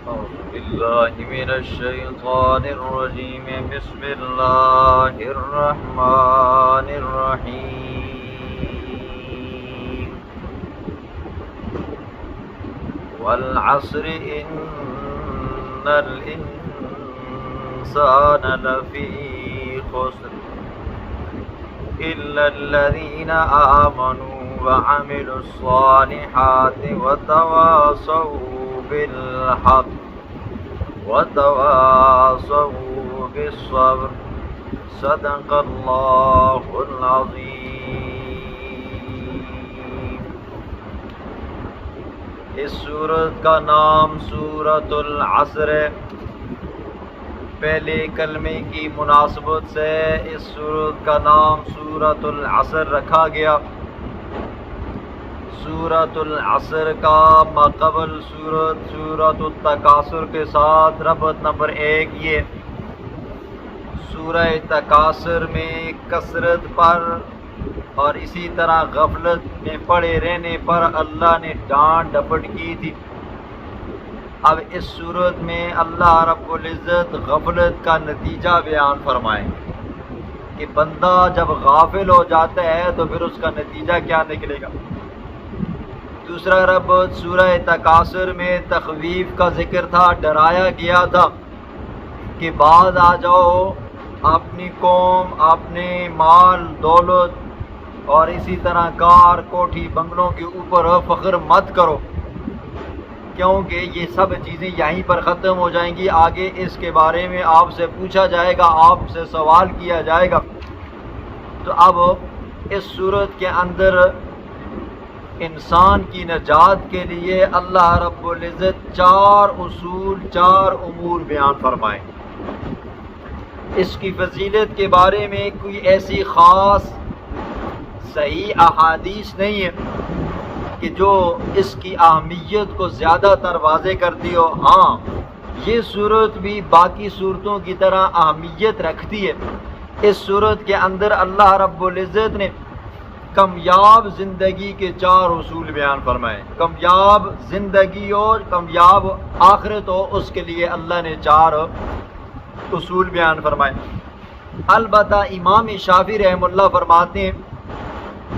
أعوذ بالله من الشيطان الرجيم بسم الله الرحمن الرحيم والعصر إن الإنسان لفي خسر إلا الذين آمنوا وعملوا الصالحات وتواصوا بالحق وتواصوا بالصبر صدق الله العظيم۔ اس سورت کا نام سورۃ العصر ہے۔ پہلے کلمے کی مناسبت سے اس سورت کا نام سورۃ العصر رکھا گیا۔ سورۃ العصر کا ماقبل سورۃ التکاثر کے ساتھ ربط نمبر 1 یہ سورہ تکاثر میں کثرت پر اور اسی طرح غفلت میں پڑے رہنے پر اللہ نے ڈانٹ ڈپٹ کی تھی۔ اب اس صورت میں اللہ رب العزت غفلت کا نتیجہ بیان فرمائیں کہ بندہ جب غافل ہو جاتا ہے تو پھر اس کا نتیجہ کیا نکلے گا۔ دوسرا ربط سورہ تکاثر میں تخویف کا ذکر تھا، ڈرایا گیا تھا کہ بعد آ جاؤ، اپنی قوم، اپنے مال دولت اور اسی طرح کار کوٹھی بنگلوں کے اوپر فخر مت کرو، کیونکہ یہ سب چیزیں یہیں پر ختم ہو جائیں گی۔ آگے اس کے بارے میں آپ سے پوچھا جائے گا، آپ سے سوال کیا جائے گا۔ تو اب اس صورت کے اندر انسان کی نجات کے لیے اللہ رب العزت 4 اصول 4 امور بیان فرمائیں۔ اس کی فضیلت کے بارے میں کوئی ایسی خاص صحیح احادیث نہیں ہے کہ جو اس کی اہمیت کو زیادہ تر واضح کرتی ہو۔ ہاں، یہ صورت بھی باقی صورتوں کی طرح اہمیت رکھتی ہے۔ اس صورت کے اندر اللہ رب العزت نے کامیاب زندگی کے 4 اصول بیان فرمائے۔ کامیاب زندگی اور کامیاب آخرت ہو، اس کے لیے اللہ نے 4 اصول بیان فرمائے۔ البتہ امام شافعی رحمہ اللہ فرماتے ہیں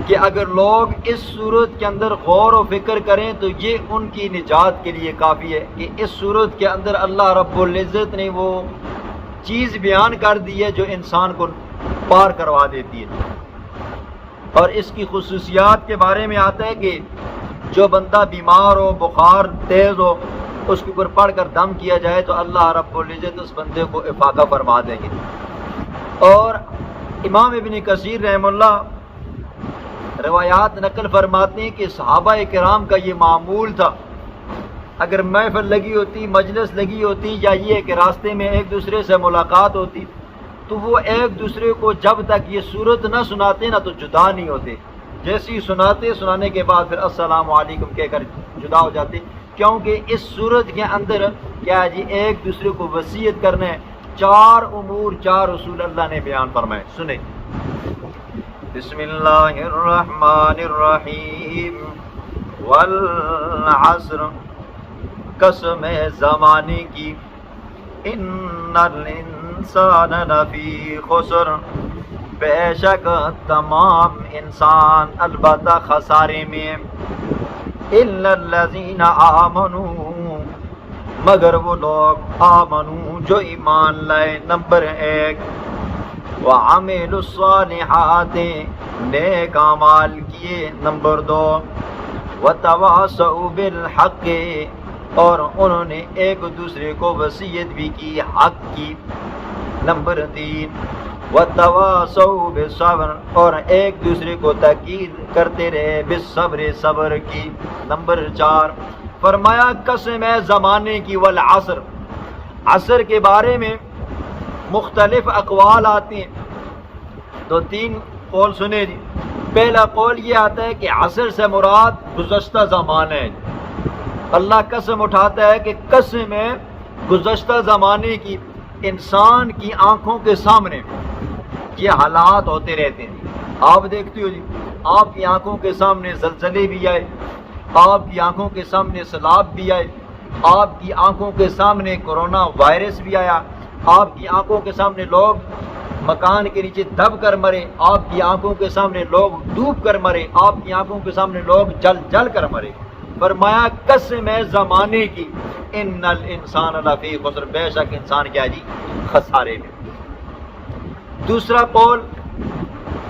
کہ اگر لوگ اس صورت کے اندر غور و فکر کریں تو یہ ان کی نجات کے لیے کافی ہے کہ اس صورت کے اندر اللہ رب العزت نے وہ چیز بیان کر دی ہے جو انسان کو پار کروا دیتی ہے۔ اور اس کی خصوصیات کے بارے میں آتا ہے کہ جو بندہ بیمار ہو، بخار تیز ہو، اس کے اوپر پڑھ کر دم کیا جائے تو اللہ رب العزت اس بندے کو افاقہ فرما دیں گے۔ اور امام ابن کثیر رحمہ اللہ روایات نقل فرماتے ہیں کہ صحابہ کرام کا یہ معمول تھا، اگر محفل لگی ہوتی، مجلس لگی ہوتی یا یہ کہ راستے میں ایک دوسرے سے ملاقات ہوتی تو وہ ایک دوسرے کو جب تک یہ صورت نہ سناتے نہ تو جدا نہیں ہوتے۔ جیسے ہی سنانے کے بعد پھر السلام علیکم کہہ کر جدا ہو جاتے، کیونکہ اس صورت کے اندر کیا جی ایک دوسرے کو وصیت کرنا ہے۔ 4 امور 4 اصول اللہ نے بیان فرمائے، سنیں۔ بسم اللہ الرحمن الرحیم والعصر، قسم ہے زمانے کی، ان الانسان لفی خسر، بے شک تمام انسان البتہ خسارے میں، الا الذین آمنوا، مگر وہ لوگ آمنوا جو ایمان لائے، نمبر 1، وعملوا الصالحات، نیک اعمال کیے، نمبر 2، وتواصوا بالحق، اور انہوں نے ایک دوسرے کو وصیت بھی کی حق کی، نمبر 3، وتواصوا بالصبر، اور ایک دوسرے کو تاکید کرتے رہے بالصبر، صبر کی، نمبر 4، فرمایا قسم ہے زمانے کی، والعصر، عصر کے بارے میں مختلف اقوال آتے ہیں، تو 3 قول سنے جی۔ پہلا قول یہ آتا ہے کہ عصر سے مراد گزشتہ زمانہ ہے۔ اللہ قسم اٹھاتا ہے کہ قسم ہے گزشتہ زمانے کی، انسان کی آنکھوں کے سامنے یہ حالات ہوتے رہتے ہیں۔ آپ دیکھتے ہو جی، آپ کی آنکھوں کے سامنے زلزلے بھی آئے، آپ کی آنکھوں کے سامنے سیلاب بھی آئے، آپ کی آنکھوں کے سامنے کورونا وائرس بھی آیا، آپ کی آنکھوں کے سامنے لوگ مکان کے نیچے دب کر مرے، آپ کی آنکھوں کے سامنے لوگ ڈوب کر مرے، آپ کی آنکھوں کے سامنے لوگ جل جل کر مرے۔ فرمایا قسم ہے زمانے کی، ان الانسان لفی خسر، بے شک انسان کیا جی، خسارے میں۔ دوسرا قول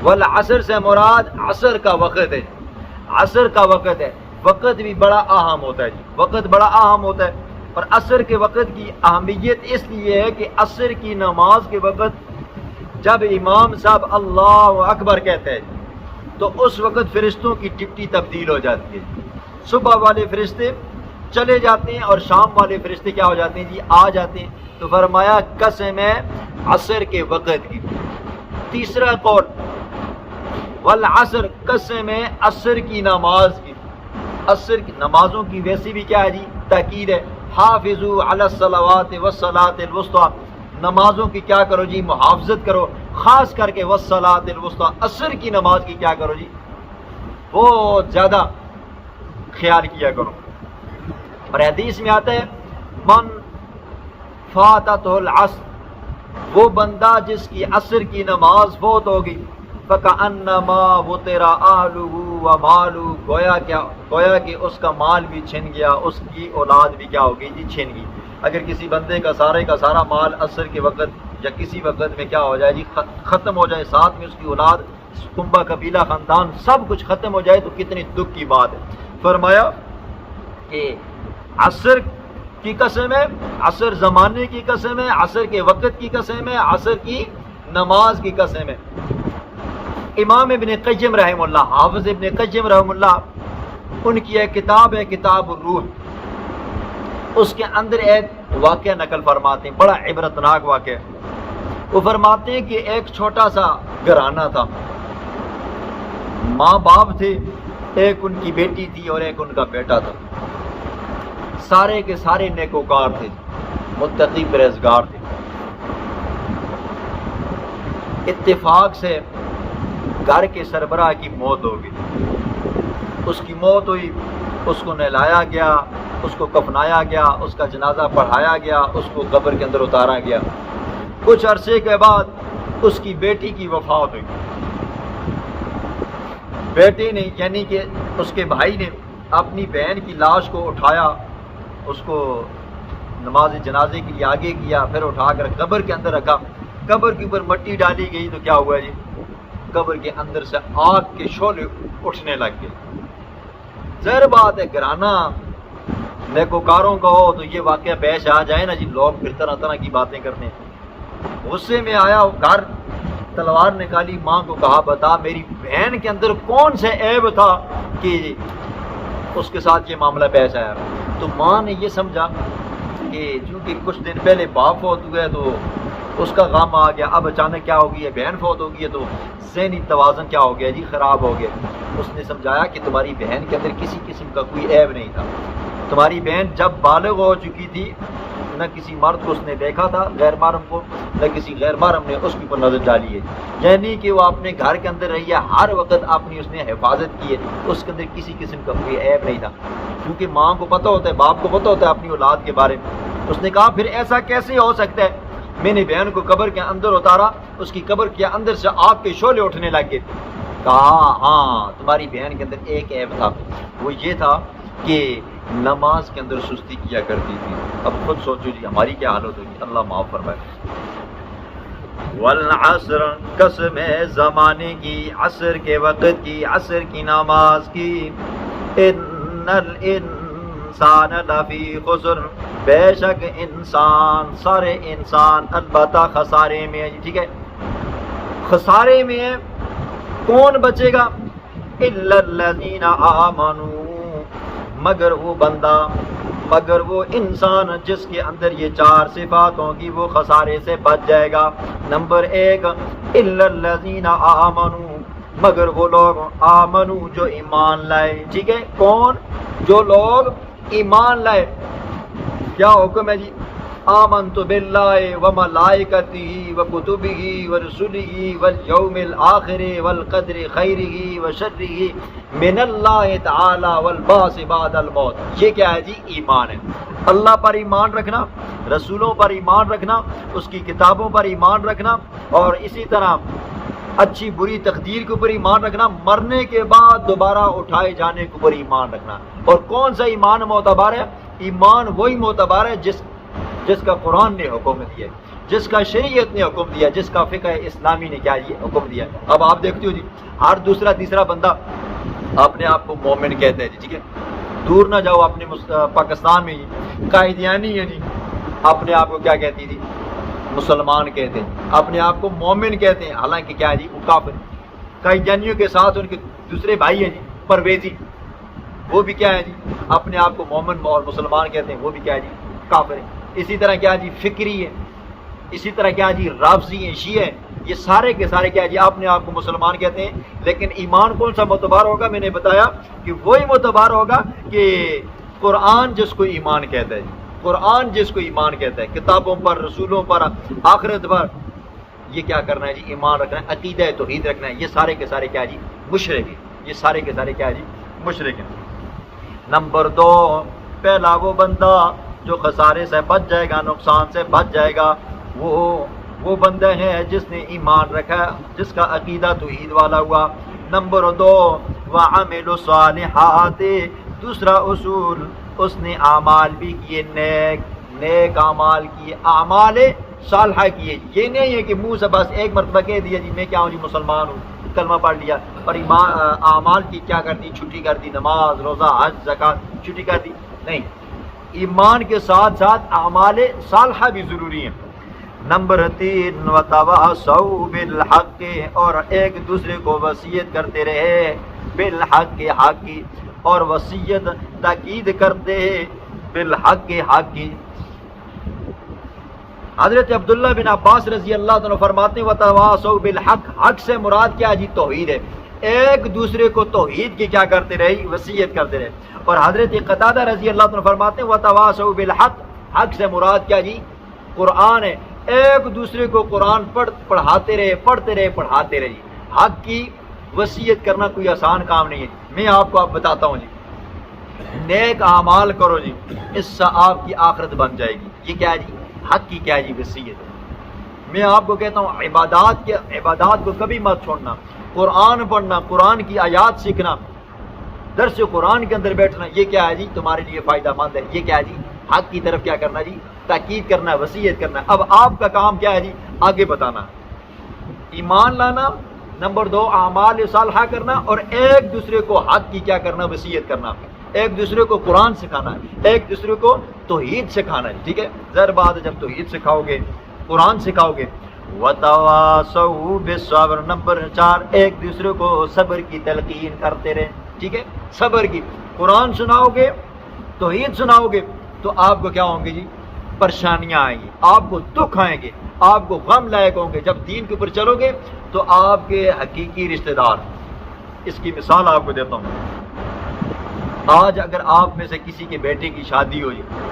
والعصر سے مراد عصر کا وقت ہے، عصر کا وقت ہے۔ وقت بھی بڑا اہم ہوتا ہے جی، وقت بڑا اہم ہوتا ہے۔ اور عصر کے وقت کی اہمیت اس لیے ہے کہ عصر کی نماز کے وقت جب امام صاحب اللہ اکبر کہتے ہیں تو اس وقت فرشتوں کی ڈپٹی تبدیل ہو جاتی ہے۔ صبح والے فرشتے چلے جاتے ہیں اور شام والے فرشتے کیا ہو جاتے ہیں جی، آ جاتے ہیں۔ تو فرمایا قسم ہے عصر کے وقت کی۔ تیسرا قول والعصر، قسم ہے عصر کی نماز کی۔ عصر کی نمازوں کی ویسی بھی کیا ہے جی، تاکید ہے۔ حافظوا علی الصلوات والصلاۃ الوسطی، نمازوں کی کیا کرو جی، محافظت کرو، خاص کر کے والصلاۃ الوسطی، عصر کی نماز کی کیا کرو جی، بہت زیادہ خیال کیا کرو۔ اور حدیث میں آتا ہے من فاتتہ العصر، وہ بندہ جس کی عصر کی نماز فوت ہوگی، فکأنما وطر اہلہ ومالہ، گویا کہ اس کا مال بھی چھن گیا، اس کی اولاد بھی کیا ہوگی جی، چھن گئی۔ اگر کسی بندے کا سارا مال عصر کے وقت یا کسی وقت میں کیا ہو جائے جی، ختم ہو جائے، ساتھ میں اس کی اولاد، کنبہ قبیلہ خاندان سب کچھ ختم ہو جائے، تو کتنی دکھ کی بات ہے۔ فرمایا کہ عصر کی قسم ہے، عصر زمانے کی قسم ہے، عصر کے وقت کی قسم ہے، عصر کی نماز کی قسم ہے۔ امام ابن قیم رحم اللہ، حافظ ابن قیم رحم اللہ، ان کی ایک کتاب ہے کتاب الروح، اس کے اندر ایک واقعہ نقل فرماتے ہیں، بڑا عبرتناک واقعہ۔ وہ فرماتے ہیں کہ ایک چھوٹا سا گھرانہ تھا، ماں باپ تھے، ایک ان کی بیٹی تھی اور ایک ان کا بیٹا تھا، سارے کے سارے نیکوکار تھے، متقی پرہیزگار تھے۔ اتفاق سے گھر کے سربراہ کی موت ہو گئی، اس کی موت ہوئی، اس کو نہلایا گیا، اس کو کفنایا گیا، اس کا جنازہ پڑھایا گیا، اس کو قبر کے اندر اتارا گیا۔ کچھ عرصے کے بعد اس کی بیٹی کی وفات ہوئی۔ بیٹے نے یعنی کہ اس کے بھائی نے اپنی بہن کی لاش کو اٹھایا، اس کو نماز جنازے کے لیے آگے کیا، پھر اٹھا کر قبر کے اندر رکھا۔ قبر کے اوپر مٹی ڈالی گئی تو کیا ہوا جی، قبر کے اندر سے آگ کے شعلے اٹھنے لگ گئے۔ ظاہر بات ہے گھرانہ نیکوکاروں کا ہو تو یہ واقعہ پیش آ جائے نا جی، لوگ پھر طرح طرح کی باتیں کرتے ہیں۔ غصے میں آیا وہ گھر، تلوار نکالی، ماں کو کہا بتا میری بہن کے اندر کون سے عیب تھا کہ اس کے ساتھ یہ معاملہ پیش آیا۔ تو ماں نے یہ سمجھا کہ چونکہ کچھ دن پہلے باپ فوت ہوئے تو اس کا غم آ گیا، اب اچانک کیا ہو گئی ہے، بہن فوت ہو گئی ہے، تو ذہنی توازن کیا ہو گیا جی، خراب ہو گیا۔ اس نے سمجھایا کہ تمہاری بہن کے اندر کسی قسم کا کوئی عیب نہیں تھا، تمہاری بہن جب بالغ ہو چکی تھی، نہ کسی مرد کو اس نے دیکھا تھا غیر محرم کو، نہ کسی غیر محرم نے اس کے اوپر نظر ڈالی ہے، یعنی کہ وہ اپنے گھر کے اندر رہی ہے، ہر وقت اپنی اس نے حفاظت کی ہے، اس کے اندر کسی قسم کا کوئی عیب نہیں تھا۔ کیونکہ ماں کو پتہ ہوتا ہے، باپ کو پتہ ہوتا ہے اپنی اولاد کے بارے میں۔ اس نے کہا پھر ایسا کیسے ہو سکتا ہے، میں نے بہن کو قبر کے اندر اتارا، اس کی قبر کے اندر سے آگ کے شعلے اٹھنے لگ گئے۔ کہا ہاں تمہاری بہن کے اندر ایک عیب تھا، وہ یہ تھا کہ نماز کے اندر سستی کیا کرتی تھی۔ اب خود سوچو جی ہماری کیا حالت ہوگی، اللہ معاف فرمائے۔ والعصر، قسم ہے زمانے کی، عصر کے وقت کی، عصر کی نماز کی۔ ان الانسان لفی خسر، بے شک انسان، سارے انسان البتہ خسارے میں ہے۔ ٹھیک ہے، خسارے میں ہے، کون بچے گا؟ الا الذین آمنوا، مگر وہ بندہ، مگر وہ انسان جس کے اندر یہ چار صفات ہوں گی، وہ خسارے سے بچ جائے گا۔ نمبر ایک، الا الذین آمنوا، مگر وہ لوگ آمنوا جو ایمان لائے۔ ٹھیک ہے، کون؟ جو لوگ ایمان لائے۔ کیا حکم ہے جی؟ آمنت باللہ و ملائکتہ و کتبہ و رسلہ والیوم الآخر والقدر خیرہ و شرہ من اللہ تعالی والبعث بعد الموت۔ یہ کیا ہے جی؟ ایمان ہے۔ اللہ پر ایمان رکھنا، رسولوں پر ایمان رکھنا، اس کی کتابوں پر ایمان رکھنا، اور اسی طرح اچھی بری تقدیر کے اوپر ایمان رکھنا، مرنے کے بعد دوبارہ اٹھائے جانے کے اوپر ایمان رکھنا۔ اور کون سا ایمان معتبر ہے؟ ایمان وہی معتبر ہے جس کا قرآن نے حکم دیا، جس کا شریعت نے حکم دیا، جس کا فقہ اسلامی نے کیا یہ حکم دیا۔ اب آپ دیکھتے ہو جی، ہر دوسرا تیسرا بندہ اپنے آپ کو مومن کہتے ہیں جی، ٹھیک ہے؟ دور نہ جاؤ، اپنے پاکستان میں جی قائدیانی ہے جی، اپنے آپ کو کیا کہتی تھی؟ مسلمان کہتے ہیں، اپنے آپ کو مومن کہتے ہیں، حالانکہ کیا ہے جی؟ وہ کافر۔ قائدیانیوں کے ساتھ ان کے دوسرے بھائی ہیں جی پرویزی، وہ بھی کیا ہے جی؟ اپنے آپ کو مومن اور مسلمان کہتے ہیں، وہ بھی کیا ہے جی؟ کافر ہیں۔ اسی طرح کیا جی؟ فکری ہے، اسی طرح کیا جی؟ رافضی ہیں، شیعہ ہیں، یہ سارے کے سارے کیا جی؟ اپنے آپ کو مسلمان کہتے ہیں۔ لیکن ایمان کون سا معتبر ہوگا؟ میں نے بتایا کہ وہی معتبر ہوگا کہ قرآن جس کو ایمان کہتا ہے جی، قرآن جس کو ایمان کہتا ہے، کتابوں پر، رسولوں پر، آخرت پر، یہ کیا کرنا ہے جی؟ ایمان رکھنا ہے، عقیدہ توحید رکھنا ہے۔ یہ سارے کے سارے کیا جی؟ مشرک ہیں، یہ سارے کے سارے کیا جی؟ مشرک ہیں۔ نمبر 2، پہلا وہ بندہ جو خسارے سے بچ جائے گا، نقصان سے بچ جائے گا، وہ بندہ ہے جس نے ایمان رکھا، جس کا عقیدہ توحید والا ہوا۔ نمبر 2، وَعَمِلُ الصَّالِحَاتِ، دوسرا اصول، اس نے اعمال بھی کیے، نیک اعمال کیے، اعمال صالحہ کیے۔ یہ نہیں ہے کہ منہ سے بس ایک مرتبہ کہہ دیا جی میں کیا ہوں جی؟ مسلمان ہوں، کلمہ پڑھ لیا، اور اعمال کی کیا کر دی؟ چھٹی کر دی، نماز، روزہ، حج، زکوٰۃ چھٹی کر دی۔ نہیں، ایمان کے ساتھ ساتھ اعمال صالحہ بھی ضروری ہیں۔ نمبر 3، وَتَوَاصَوْا بِالْحَقِّ، اور ایک دوسرے کو وصیت کرتے رہے بالحق، حق کی، اور وصیت تاکید کرتے بالحق، حق کی۔ حضرت عبداللہ بن عباس رضی اللہ عنہ فرماتے ہیں وَتَوَاصَوْا بِالْحَقِّ، حق سے مراد کیا جی؟ توحید ہے۔ ایک دوسرے کو توحید کی کیا کرتے رہے؟ وصیت کرتے رہے۔ اور حضرت قتادہ رضی اللہ عنہ فرماتے ہیں وَتَوَاصَوْا بِالْحَقِّ، حق سے مراد کیا جی؟ قرآن ہے۔ ایک دوسرے کو قرآن پڑھاتے رہے، پڑھتے رہے، پڑھاتے رہے۔ حق کی وصیت کرنا کوئی آسان کام نہیں ہے۔ میں آپ کو بتاتا ہوں جی، نیک اعمال کرو جی، اس سے آپ کی آخرت بن جائے گی۔ یہ کیا ہے جی؟ حق کی کیا جی؟ وصیت ہے۔ میں آپ کو کہتا ہوں عبادات کو کبھی مت چھوڑنا، قرآن پڑھنا، قرآن کی آیات سیکھنا، درس قرآن کے اندر بیٹھنا، یہ کیا ہے جی؟ تمہارے لیے فائدہ مند ہے۔ یہ کیا ہے جی؟ حق کی طرف کیا کرنا جی؟ تاکید کرنا، وصیت کرنا۔ اب آپ کا کام کیا ہے جی؟ آگے بتانا، ایمان لانا، نمبر 2 اعمال صالحہ کرنا، اور ایک دوسرے کو حق کی کیا کرنا؟ وصیت کرنا، ایک دوسرے کو قرآن سکھانا ہے، ایک دوسرے کو توحید سکھانا ہے۔ ٹھیک ہے؟ ظاہر بات ہے جب توحید سکھاؤ گے، قرآن سکھاؤ گے۔ وَتَوَاصَوْا بِالصَّبْرِ، نمبر 4 ایک دوسرے کو صبر کی تلقین کرتے رہے۔ ٹھیک ہے؟ صبر کی، قرآن سناؤ گے، توحید سناؤ گے تو آپ کو کیا ہوں گے جی؟ پریشانیاں آئیں گی، آپ کو دکھ آئیں گے، آپ کو غم لائق ہوں گے۔ جب دین کے اوپر چلو گے تو آپ کے حقیقی رشتہ دار، اس کی مثال آپ کو دیتا ہوں۔ آج اگر آپ میں سے کسی کے بیٹے کی شادی ہو جائے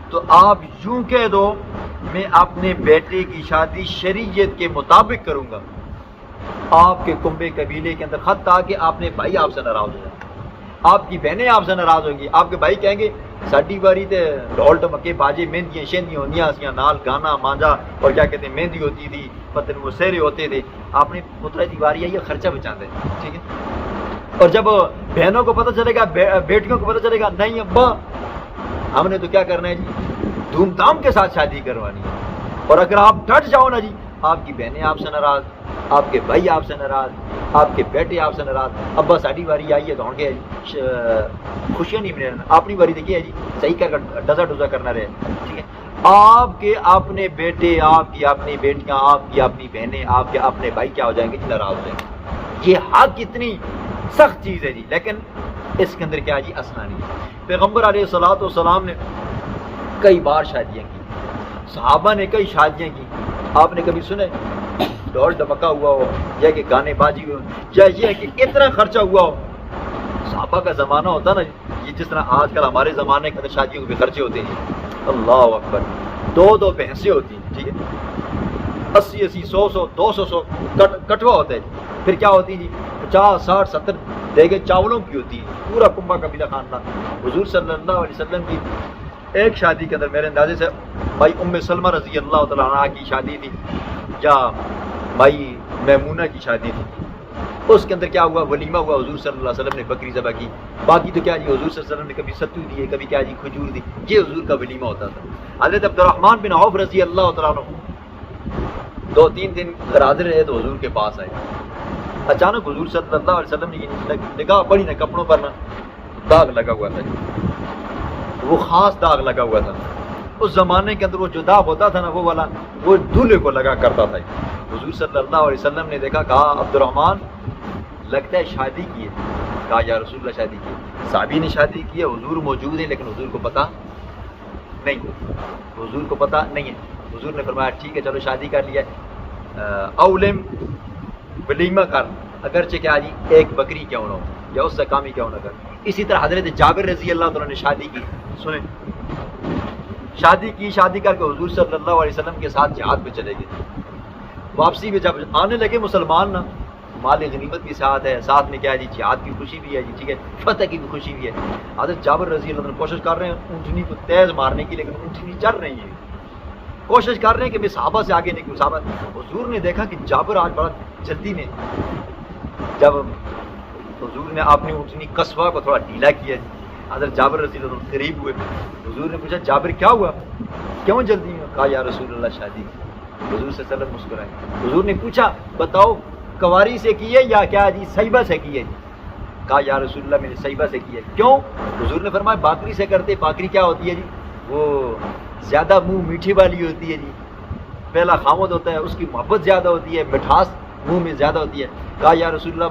تو آپ یوں کہہ دو میں اپنے بیٹے کی شادی شریعت کے مطابق کروں گا۔ آپ کے کنبے قبیلے کے اندر حتیٰ کہ اپنے بھائی آپ سے ناراض ہو جائیں، آپ کی بہنیں آپ سے ناراض ہوں گی، آپ کے بھائی کہیں گے ساڈی باری تے ڈھول ٹمکے باجے مہندیاں شہندیاں ہوندیاں سیاں نال گانا مانجا اور کیا کہتے ہیں مہندی ہوتی تھی، پتن مسیرے ہوتے تھے، اپنے پترا دی باری آئی خرچہ بچاتے ہیں۔ ٹھیک ہے؟ اور جب بہنوں کو پتہ چلے گا، بیٹیوں کو پتہ چلے گا نہیں ابا ہم نے تو کیا کرنا ہے جی؟ دھوم دھام کے ساتھ شادی کروانی ہے۔ اور اگر آپ ڈٹ جاؤ نا جی، آپ کی بہنیں آپ سے ناراض، آپ کے بھائی آپ سے ناراض، آپ کے بیٹے آپ سے ناراض، ابا ساڈی باری آئی ہے تو ہوں گے خوشیاں نہیں ملے، اپنی باری دیکھیے جی صحیح کر ڈزا ڈزا کرنا رہے۔ ٹھیک ہے؟ آپ کے اپنے بیٹے، آپ کی اپنی بیٹیاں، آپ کی اپنی بہنیں، آپ کے اپنے بھائی کیا ہو جائیں گے جی؟ ناراض ہو جائیں گے۔ یہ حق اتنی سخت چیز ہے جی، لیکن اس کے اندر کیا جی؟ آسانی ہے۔ پیغمبر علیہ الصلوۃ والسلام نے کئی بار شادیاں کی، صحابہ نے کئی شادیاں کی۔ آپ نے کبھی سنے ڈھول ڈمکا ہوا ہو یا کہ گانے بازی ہو یا یہ کہ اتنا خرچہ ہوا ہو؟ صحابہ کا زمانہ ہوتا نا یہ جس طرح آج کل ہمارے زمانے کے اندر شادیوں کے بھی خرچے ہوتے ہیں۔ اللہ اکبر! دو بھینسیں ہوتی ہیں، ٹھیک ہے، 80 100 200 کٹوا ہوتا ہے جی، پھر کیا ہوتی ہے جی 50 60 70 دیگے چاولوں کی ہوتی ہے، پورا کنبہ قبیلہ خاندان۔ حضور صلی اللہ علیہ وسلم کی ایک شادی کے اندر میرے اندازے سے بھائی ام سلمہ رضی اللہ تعالیٰ عنہ کی شادی تھی یا بھائی میمونہ کی شادی تھی، اس کے اندر کیا ہوا، ولیمہ ہوا، حضور صلی اللہ علیہ وسلم نے بکری ذبح کی، باقی تو کیا جی حضور صلی اللہ علیہ وسلم نے کبھی ستو دیے، کبھی کیا جی کھجور دی، یہ حضور کا ولیمہ ہوتا تھا۔ حضرت عبد الرحمن بن عوف رضی اللہ تعالیٰ عنہ 2-3 دن حاضر رہے تو حضور کے پاس آئے، اچانک حضور صلی اللہ علیہ وسلم نے یہ نگاہ پڑی نا کپڑوں پر نا داغ لگا ہوا تھا، وہ خاص داغ لگا ہوا تھا، اس زمانے کے اندر وہ جو داغ ہوتا تھا نا وہ والا وہ دولہے کو لگا کرتا تھا۔ حضور صلی اللہ علیہ وسلم نے دیکھا، کہا عبد الرحمن لگتا ہے شادی کی ہے، کہا یا رسول اللہ شادی کی ہے، صحابی نے شادی کی ہے، حضور موجود ہے لیکن حضور کو پتہ نہیں، حضور کو پتہ نہیں ہے۔ حضور نے فرمایا ٹھیک ہے چلو شادی کر لیا ہے، اولم ولیمہ کر، اگرچہ کیا جی ایک بکری کیوں نہ ہو یا اس سے کام ہی کیوں نہ کر۔ اسی طرح حضرت جابر رضی اللہ تعالیٰ نے شادی کی، سنیں شادی کی، شادی کر کے حضور صلی اللہ علیہ وسلم کے ساتھ جہاد پہ چلے گئے، واپسی میں جب آنے لگے مسلمان نا، مال غنیمت بھی ساتھ ہے، ساتھ میں کیا ہے جی جہاد کی خوشی بھی ہے جی، ٹھیک ہے، فتح کی بھی خوشی بھی ہے۔ حضرت جابر رضی اللہ عنہ کوشش کر رہے ہیں اونٹنی کو تیز مارنے کی، لیکن اونٹنی چل رہی ہے، کوشش کر رہے ہیں کہ میں صحابہ سے آگے نکلوں۔ صحابہ حضور نے دیکھا کہ جابر آج بڑا جلدی میں، جب حضور نے اپنی اونٹنی قصبہ کو تھوڑا ڈھیلا کیا، حضرت جابر رضی اللہ عنہ قریب ہوئے، حضور نے پوچھا جابر کیا ہوا، کیوں جلدی میں؟ کہا یا رسول اللہ شادی کی۔ حضور صلی اللہ علیہ وسلم مسکرائے، حضور نے پوچھا بتاؤ کواری سے کی ہے یا کیا جی صیبہ سے کی ہے؟ کہا یا رسول اللہ میں نے صیبہ سے کی ہے۔ کیوں؟ حضور نے فرمایا باقری سے کرتے، باقری کیا ہوتی ہے جی، وہ زیادہ منہ میٹھی والی ہوتی ہے جی، پہلا خامد ہوتا ہے، اس کی محبت زیادہ ہوتی ہے، مٹھاس منہ میں زیادہ ہوتی ہے۔ کہا یا رسول اللہ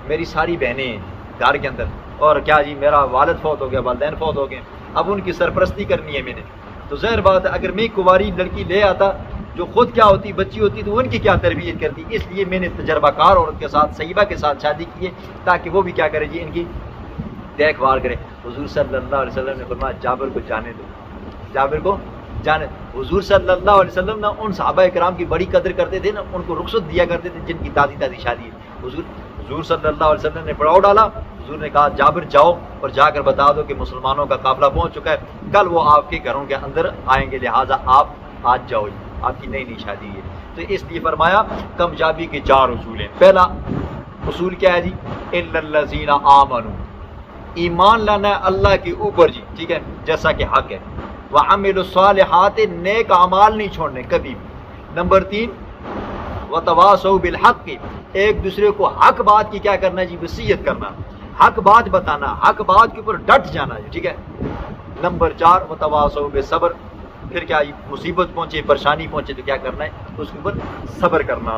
میری ساری بہنیں ہیں گھر کے اندر، اور کیا جی میرا والد فوت ہو گیا، والدین فوت ہو گئے، اب ان کی سرپرستی کرنی ہے میں نے، تو ظاہر بات ہے اگر میں کواری لڑکی لے آتا جو خود کیا ہوتی بچی ہوتی تو ان کی کیا تربیت کرتی، اس لیے میں نے تجربہ کار عورت کے ساتھ صیبہ کے ساتھ شادی کی ہے تاکہ وہ بھی کیا کرے جی ان کی دیکھ بھال کرے۔ حضور صلی اللہ علیہ وسلم نے فرمایا جابر کو جانے دو، جابر کو جانے۔ حضور صلی اللہ علیہ وسلم نا ان صحابہ کرام کی بڑی قدر کرتے تھے نا، ان کو رخصت دیا کرتے تھے جن کی تازی شادی ہے۔ حضور صلی اللہ علیہ وسلم نے پڑاؤ ڈالا، حضور نے کہا جابر جاؤ اور جا کر بتا دو کہ مسلمانوں کا قافلہ پہنچ چکا ہے، کل وہ آپ کے گھروں کے اندر آئیں گے، لہٰذا آپ آج جاؤ، آپ کی نئی شادی ہے۔ تو اس لیے فرمایا کامیابی کے 4 اصول ہیں۔ پہلا اصول کیا ہے جی، الا الذین آمنوا، ایمان لانا ہے اللہ کے اوپر جی، ٹھیک ہے، جیسا کہ حق ہے، وعملوا الصالحات، نیک اعمال نہیں چھوڑنے کبھی بھی۔ نمبر 3 وتواصوا بالحق، ایک دوسرے کو حق بات کی کیا کرنا ہے جی، وصیت کرنا، حق بات بتانا، حق بات کے اوپر ڈٹ جانا جی، ٹھیک ہے۔ نمبر 4 وتواصوا بالصبر، پھر کیا مصیبت پہنچے، پریشانی پہنچے تو کیا کرنا ہے، اس کے اوپر صبر کرنا۔